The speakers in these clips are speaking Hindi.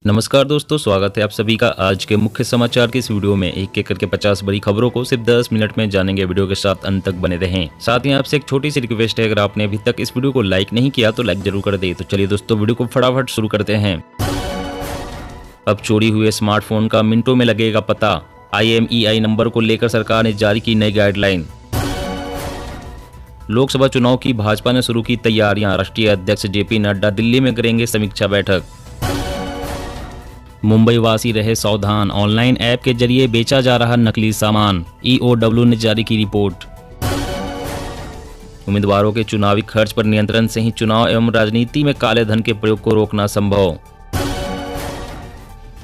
नमस्कार दोस्तों, स्वागत है आप सभी का आज के मुख्य समाचार के इस वीडियो में। एक एक करके 50 बड़ी खबरों को सिर्फ 10 मिनट में जानेंगे। वीडियो के साथ अंत तक बने रहें। साथ ही आपसे एक छोटी सी रिक्वेस्ट है, अगर आपने अभी तक इस वीडियो को लाइक नहीं किया तो लाइक जरूर कर दे। तो चलिए दोस्तों, वीडियो को फटाफट शुरू करते हैं। अब चोरी हुए स्मार्टफोन का मिनटों में लगेगा पता। IMEI नंबर को लेकर सरकार ने जारी की नई गाइडलाइन। लोकसभा चुनाव की भाजपा ने शुरू की तैयारियां। राष्ट्रीय अध्यक्ष JP नड्डा दिल्ली में करेंगे समीक्षा बैठक। मुंबई वासी रहे सावधान, ऑनलाइन ऐप के जरिए बेचा जा रहा नकली सामान। EOW ने जारी की रिपोर्ट। उम्मीदवारों के चुनावी खर्च पर नियंत्रण से ही चुनाव एवं राजनीति में काले धन के प्रयोग को रोकना संभव।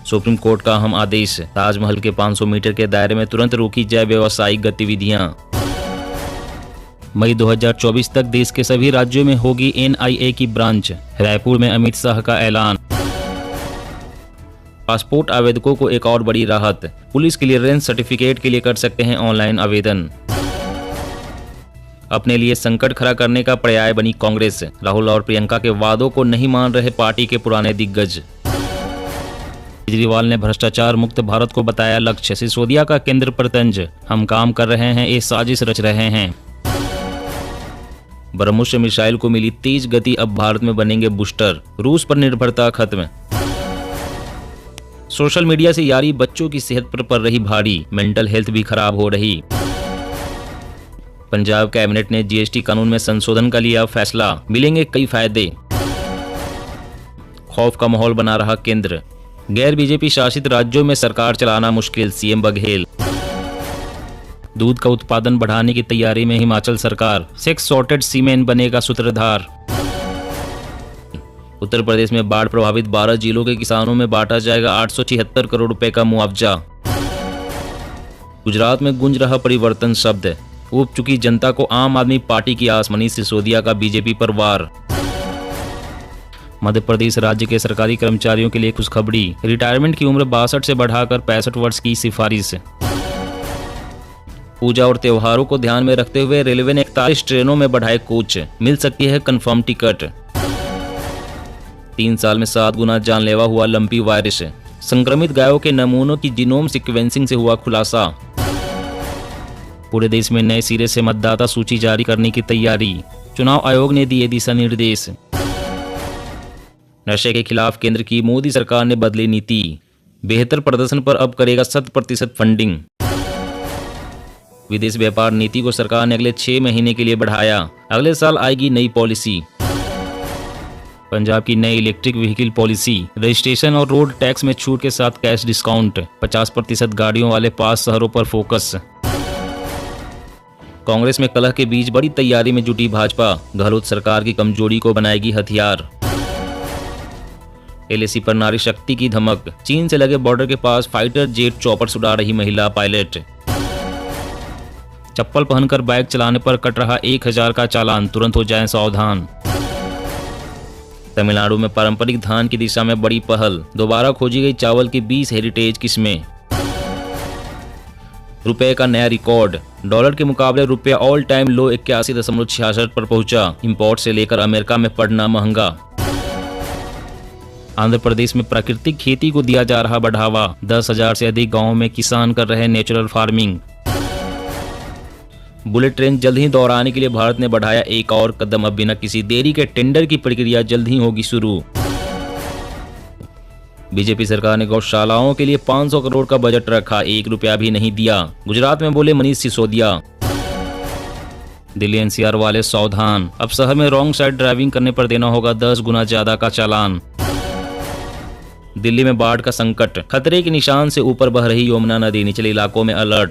सुप्रीम कोर्ट का अहम आदेश, ताजमहल के 500 मीटर के दायरे में तुरंत रोकी जाए व्यावसायिक गतिविधियां। मई 2024 तक देश के सभी राज्यों में होगी NIA की ब्रांच। रायपुर में अमित शाह का ऐलान। पासपोर्ट आवेदकों को एक और बड़ी राहत, पुलिस क्लियरेंस सर्टिफिकेट के लिए कर सकते हैं ऑनलाइन आवेदन। अपने लिए संकट खड़ा करने का पर्याय बनी कांग्रेस। राहुल और प्रियंका के वादों को नहीं मान रहे पार्टी के पुराने दिग्गज। केजरीवाल ने भ्रष्टाचार मुक्त भारत को बताया लक्ष्य। सिसोदिया का केंद्र पर तंज, हम काम कर रहे हैं, ये साजिश रच रहे हैं। ब्रह्मोस मिसाइल को मिली तेज गति, अब भारत में बनेंगे बूस्टर। रूस पर निर्भरता खत्म। सोशल मीडिया से यारी बच्चों की सेहत पर पड़ रही भारी, मेंटल हेल्थ भी खराब हो रही। पंजाब कैबिनेट ने GST कानून में संशोधन का लिया फैसला, मिलेंगे कई फायदे। खौफ का माहौल बना रहा केंद्र, गैर BJP शासित राज्यों में सरकार चलाना मुश्किल, CM बघेल। दूध का उत्पादन बढ़ाने की तैयारी में हिमाचल सरकार, 6 सॉर्टेड सीमेन बनेगा सूत्रधार। उत्तर प्रदेश में बाढ़ प्रभावित 12 जिलों के किसानों में बांटा जाएगा 876 करोड़ रुपए का मुआवजा। गुजरात में गूंज रहा परिवर्तन शब्द, ऊब चुकी जनता को आम आदमी पार्टी की आस। मनीष सिसोदिया का BJP पर वार। मध्य प्रदेश राज्य के सरकारी कर्मचारियों के लिए खुशखबरी, रिटायरमेंट की उम्र 62 से बढ़ाकर 65 वर्ष की सिफारिश। पूजा और त्योहारों को ध्यान में रखते हुए रेलवे ने 41 ट्रेनों में बढ़ाए कोच, मिल सकती है कंफर्म टिकट। 3 साल में 7 गुना जानलेवा हुआ लंपी वायरस। संक्रमित गायों के नमूनों की जीनोम सीक्वेंसिंग से हुआ खुलासा। पूरे देश में नए सिरे से मतदाता सूची जारी करने की तैयारी, चुनाव आयोग ने दिए दिशा निर्देश। नशे के खिलाफ केंद्र की मोदी सरकार ने बदली नीति, बेहतर प्रदर्शन पर अब करेगा 100% फंडिंग। विदेश व्यापार नीति को सरकार ने अगले 6 महीने के लिए बढ़ाया, अगले साल आएगी नई पॉलिसी। पंजाब की नई इलेक्ट्रिक व्हीकल पॉलिसी, रजिस्ट्रेशन और रोड टैक्स में छूट के साथ कैश डिस्काउंट, 50% गाड़ियों वाले 5 शहरों पर फोकस। कांग्रेस में कलह के बीच बड़ी तैयारी में जुटी भाजपा, गहलोत सरकार की कमजोरी को बनाएगी हथियार। LAC पर नारी शक्ति की धमक, चीन से लगे बॉर्डर के पास फाइटर जेट चॉपर उड़ा रही महिला पायलट। चप्पल पहनकर बाइक चलाने पर कट रहा 1000 का चालान, तुरंत हो जाएं सावधान। तमिलनाडु में पारंपरिक धान की दिशा में बड़ी पहल, दोबारा खोजी गई चावल की 20 हेरिटेज किस्में। रुपए का नया रिकॉर्ड, डॉलर के मुकाबले रुपया ऑल टाइम लो 81.66 पर पहुंचा। इंपोर्ट से लेकर अमेरिका में पड़ना महंगा। आंध्र प्रदेश में प्राकृतिक खेती को दिया जा रहा बढ़ावा, 10,000 से अधिक गांवों में किसान कर रहे नेचुरल फार्मिंग। बुलेट ट्रेन जल्द ही दोहराने के लिए भारत ने बढ़ाया एक और कदम, अब बिना किसी देरी के टेंडर की प्रक्रिया जल्द ही होगी शुरू। BJP सरकार ने गौशालाओं के लिए 500 करोड़ का बजट रखा, 1 रुपया भी नहीं दिया। गुजरात में बोले मनीष सिसोदिया। दिल्ली NCR वाले सावधान, अब शहर में रॉन्ग साइड ड्राइविंग करने पर देना होगा 10 गुना ज्यादा का चालान। दिल्ली में बाढ़ का संकट, खतरे के निशान से ऊपर बह रही यमुना नदी, निचले इलाकों में अलर्ट।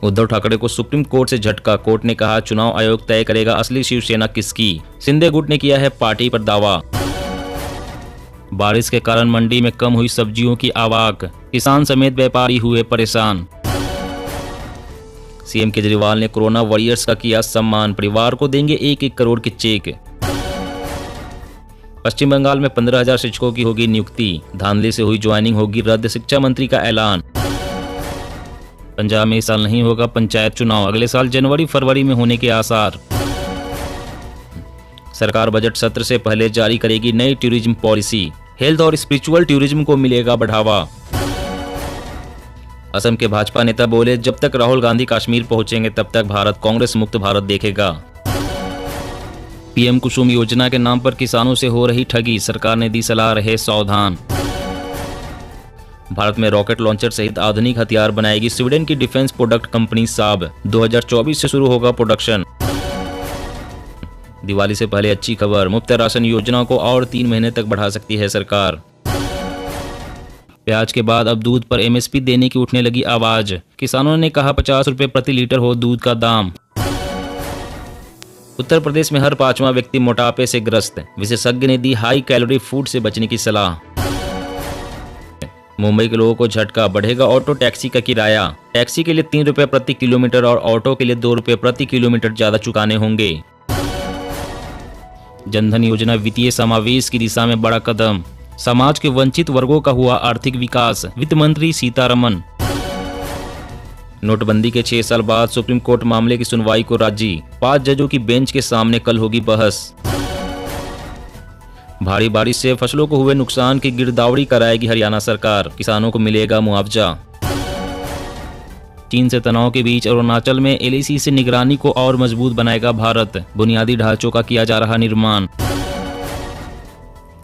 उद्धव ठाकरे को सुप्रीम कोर्ट से झटका, कोर्ट ने कहा चुनाव आयोग तय करेगा असली शिवसेना किसकी। शिंदे गुट ने किया है पार्टी पर दावा। बारिश के कारण मंडी में कम हुई सब्जियों की आवक, किसान समेत व्यापारी हुए परेशान। CM केजरीवाल ने कोरोना वॉरियर्स का किया सम्मान, परिवार को देंगे 1-1 करोड़ के चेक। पश्चिम बंगाल में 15,000 शिक्षकों की होगी नियुक्ति, धांधली से हुई ज्वाइनिंग होगी रद्द, शिक्षा मंत्री का ऐलान। पंजाब में इस साल नहीं होगा पंचायत चुनाव, अगले साल जनवरी-फरवरी में होने के आसार। सरकार बजट सत्र से पहले जारी करेगी नई टूरिज्म पॉलिसी। हेल्थ और स्पिरिचुअल टूरिज्म को मिलेगा बढ़ावा। असम के भाजपा नेता बोले, जब तक राहुल गांधी कश्मीर पहुंचेंगे तब तक भारत कांग्रेस मुक्त भारत देखेगा। पीएम कुसुम योजना के नाम पर किसानों से हो रही ठगी, सरकार ने दी सलाह, रहे सावधान। भारत में रॉकेट लॉन्चर सहित आधुनिक हथियार बनाएगी स्वीडन की डिफेंस प्रोडक्ट कंपनी साब, 2024 से शुरू होगा प्रोडक्शन। दिवाली से पहले अच्छी खबर, मुफ्त राशन योजना को और 3 महीने तक बढ़ा सकती है सरकार। प्याज के बाद अब दूध पर एमएसपी देने की उठने लगी आवाज, किसानों ने कहा 50 रुपए प्रति लीटर हो दूध का दाम। उत्तर प्रदेश में हर 5वां व्यक्ति मोटापे से ग्रस्त, विशेषज्ञ ने दी हाई कैलोरी फूड से बचने की सलाह। मुंबई के लोगों को झटका, बढ़ेगा ऑटो टैक्सी का किराया, टैक्सी के लिए 3 रुपए प्रति किलोमीटर और ऑटो के लिए 2 रुपए प्रति किलोमीटर ज्यादा चुकाने होंगे। जनधन योजना वित्तीय समावेश की दिशा में बड़ा कदम, समाज के वंचित वर्गों का हुआ आर्थिक विकास, वित्त मंत्री सीतारमन। नोटबंदी के 6 साल बाद सुप्रीम कोर्ट मामले की सुनवाई को राजी, 5 जजों की बेंच के सामने कल होगी बहस। भारी बारिश से फसलों को हुए नुकसान की गिरदावरी कराएगी हरियाणा सरकार, किसानों को मिलेगा मुआवजा। चीन से तनाव के बीच अरुणाचल में एलएसी से निगरानी को और मजबूत बनाएगा भारत, बुनियादी ढांचों का किया जा रहा निर्माण।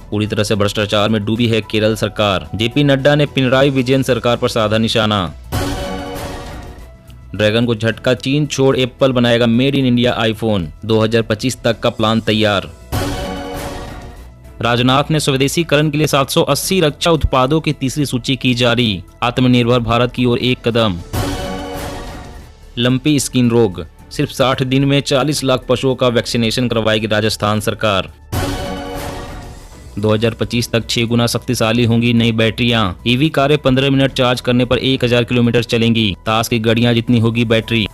पूरी तरह से भ्रष्टाचार में डूबी है केरल सरकार, जेपी नड्डा ने पिनराई विजयन सरकार पर साधा निशाना। ड्रैगन को झटका, चीन छोड़ एप्पल बनाएगा मेड इन इंडिया आईफोन, 2025 तक का प्लान तैयार। राजनाथ ने स्वदेशीकरण के लिए 780 रक्षा उत्पादों की तीसरी सूची की जारी, आत्मनिर्भर भारत की ओर एक कदम। लंपी स्किन रोग, सिर्फ 60 दिन में 40 लाख पशुओं का वैक्सीनेशन करवाएगी राजस्थान सरकार। 2025 तक 6 गुना शक्तिशाली होंगी नई बैटरियां, ईवी कारें 15 मिनट चार्ज करने पर 1000 किलोमीटर चलेंगी, ताश की घड़ियां जितनी होगी बैटरी।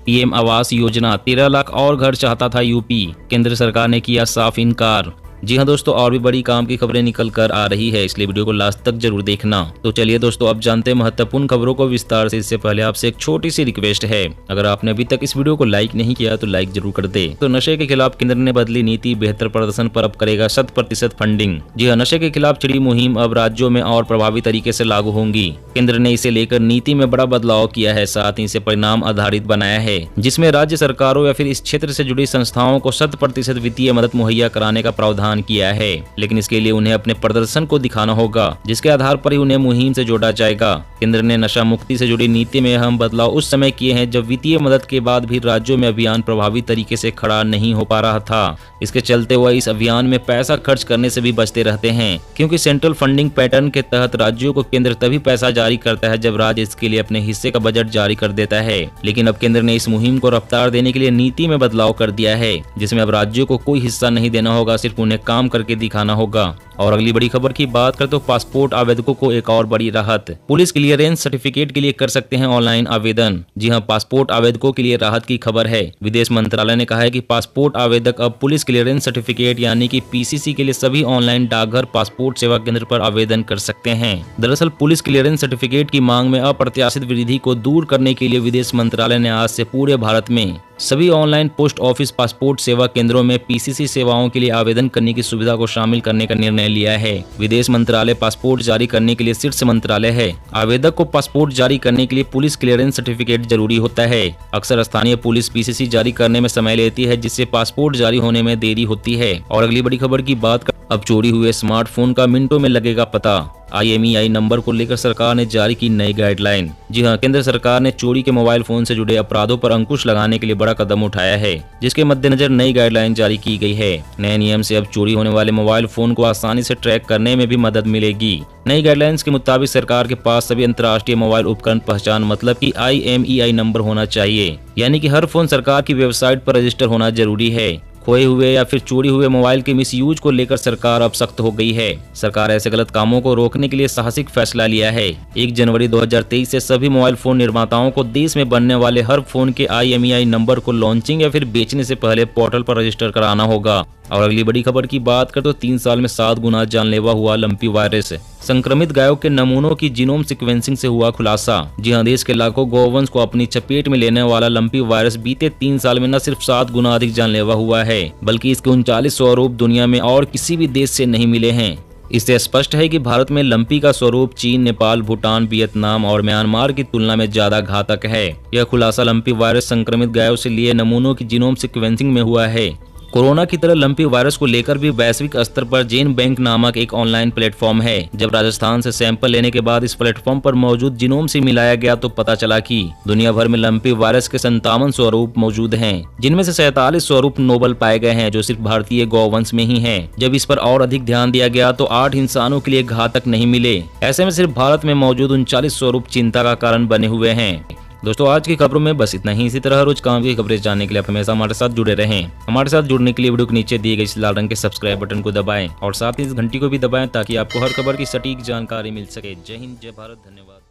पीएम आवास योजना, 13 लाख और घर चाहता था यूपी, केंद्र सरकार ने किया साफ इनकार। जी हाँ दोस्तों, और भी बड़ी काम की खबरें निकल कर आ रही है, इसलिए वीडियो को लास्ट तक जरूर देखना। तो चलिए दोस्तों, अब जानते हैं महत्वपूर्ण खबरों को विस्तार से। इससे पहले आपसे एक छोटी सी रिक्वेस्ट है, अगर आपने अभी तक इस वीडियो को लाइक नहीं किया तो लाइक जरूर कर दे। तो नशे के खिलाफ केंद्र ने बदली नीति, बेहतर प्रदर्शन पर अब करेगा 100% फंडिंग। जी हाँ, नशे के खिलाफ छिड़ी मुहिम अब राज्यों में और प्रभावी तरीके से लागू होंगी। केंद्र ने इसे लेकर नीति में बड़ा बदलाव किया है, साथ ही इसे परिणाम आधारित बनाया है, जिसमें राज्य सरकारों या फिर इस क्षेत्र से जुड़ी संस्थाओं को 100% वित्तीय मदद मुहैया कराने का प्रावधान किया है। लेकिन इसके लिए उन्हें अपने प्रदर्शन को दिखाना होगा, जिसके आधार पर ही उन्हें मुहिम से जोड़ा जाएगा। केंद्र ने नशा मुक्ति से जुड़ी नीति में अहम बदलाव उस समय किए हैं जब वित्तीय मदद के बाद भी राज्यों में अभियान प्रभावी तरीके से खड़ा नहीं हो पा रहा था। इसके चलते वह इस अभियान में पैसा खर्च करने से भी बचते रहते हैं, क्योंकि सेंट्रल फंडिंग पैटर्न के तहत राज्यों को केंद्र तभी पैसा जारी करता है जब राज्य इसके लिए अपने हिस्से का बजट जारी कर देता है। लेकिन अब केंद्र ने इस मुहिम को रफ्तार देने के लिए नीति में बदलाव कर दिया है, जिसमें अब राज्यों को कोई हिस्सा नहीं देना होगा, सिर्फ उन्हें काम करके दिखाना होगा। और अगली बड़ी खबर की बात करें तो पासपोर्ट आवेदकों को एक और बड़ी राहत, पुलिस क्लियरेंस सर्टिफिकेट के लिए कर सकते हैं ऑनलाइन आवेदन। जी हां, पासपोर्ट आवेदकों के लिए राहत की खबर है। विदेश मंत्रालय ने कहा है कि पासपोर्ट आवेदक अब पुलिस क्लियरेंस सर्टिफिकेट यानी कि पीसीसी के लिए सभी ऑनलाइन डाकघर पासपोर्ट सेवा केंद्र पर आवेदन कर सकते हैं। दरअसल पुलिस क्लियरेंस सर्टिफिकेट की मांग में अप्रत्याशित वृद्धि को दूर करने के लिए विदेश मंत्रालय ने आज से पूरे भारत में सभी ऑनलाइन पोस्ट ऑफिस पासपोर्ट सेवा केंद्रों में पीसीसी सेवाओं के लिए आवेदन करने की सुविधा को शामिल करने का निर्णय लिया है। विदेश मंत्रालय पासपोर्ट जारी करने के लिए शीर्ष मंत्रालय है। आवेदक को पासपोर्ट जारी करने के लिए पुलिस क्लियरेंस सर्टिफिकेट जरूरी होता है। अक्सर स्थानीय पुलिस पीसीसी जारी करने में समय लेती है, जिससे पासपोर्ट जारी होने में देरी होती है। और अगली बड़ी खबर की बात कर, अब चोरी हुए स्मार्टफोन का मिनटों में लगेगा पता। IMEI नंबर को लेकर सरकार ने जारी की नई गाइडलाइन। जी हां, केंद्र सरकार ने चोरी के मोबाइल फोन से जुड़े अपराधों पर अंकुश लगाने के लिए बड़ा कदम उठाया है, जिसके मद्देनजर नई गाइडलाइन जारी की गई है। नए नियम से अब चोरी होने वाले मोबाइल फोन को आसानी से ट्रैक करने में भी मदद मिलेगी। नई गाइडलाइंस के मुताबिक सरकार के पास सभी अंतर्राष्ट्रीय मोबाइल उपकरण पहचान मतलब कि IMEI नंबर होना चाहिए, यानी कि हर फोन सरकार की वेबसाइट पर रजिस्टर होना जरूरी है। खोए हुए या फिर चोरी हुए मोबाइल के मिसयूज को लेकर सरकार अब सख्त हो गई है। सरकार ऐसे गलत कामों को रोकने के लिए साहसिक फैसला लिया है। 1 जनवरी 2023 से सभी मोबाइल फोन निर्माताओं को देश में बनने वाले हर फोन के IMEI नंबर को लॉन्चिंग या फिर बेचने से पहले पोर्टल पर रजिस्टर कराना होगा। और अगली बड़ी खबर की बात करें तो 3 साल में 7 गुना जानलेवा हुआ लंपी वायरस। संक्रमित गायों के नमूनों की जीनोम सीक्वेंसिंग से हुआ खुलासा। जी हां, देश के लाखों गौवंश को अपनी चपेट में लेने वाला लंपी वायरस बीते 3 साल में न सिर्फ 7 गुना अधिक जानलेवा हुआ है, बल्कि इसके 39 स्वरूप दुनिया में और किसी भी देश से नहीं मिले हैं। इससे स्पष्ट है कि भारत में लंपी का स्वरूप चीन, नेपाल, भूटान, वियतनाम और म्यांमार की तुलना में ज्यादा घातक है। यह खुलासा लंपी वायरस संक्रमित गायों से लिए नमूनों की जीनोम सीक्वेंसिंग में हुआ है। कोरोना की तरह लंपी वायरस को लेकर भी वैश्विक स्तर पर जीन बैंक नामक एक ऑनलाइन प्लेटफॉर्म है। जब राजस्थान से सैंपल लेने के बाद इस प्लेटफॉर्म पर मौजूद जीनोम से मिलाया गया तो पता चला कि दुनिया भर में लंपी वायरस के 57 स्वरूप मौजूद हैं, जिनमें से 47 स्वरूप नोबल पाए गए हैं, जो सिर्फ भारतीय गौवंश में ही हैं। जब इस पर और अधिक ध्यान दिया गया तो 8 इंसानों के लिए घातक नहीं मिले। ऐसे में सिर्फ भारत में मौजूद 39 स्वरूप चिंता का कारण बने हुए हैं। दोस्तों, आज की खबरों में बस इतना ही। इसी तरह रोज काम की खबरें जानने के लिए आप हमेशा हमारे साथ जुड़े रहें। हमारे साथ जुड़ने के लिए वीडियो के नीचे दिए गए इस लाल रंग के सब्सक्राइब बटन को दबाएं और साथ ही इस घंटी को भी दबाएं ताकि आपको हर खबर की सटीक जानकारी मिल सके। जय हिंद, जय भारत, धन्यवाद।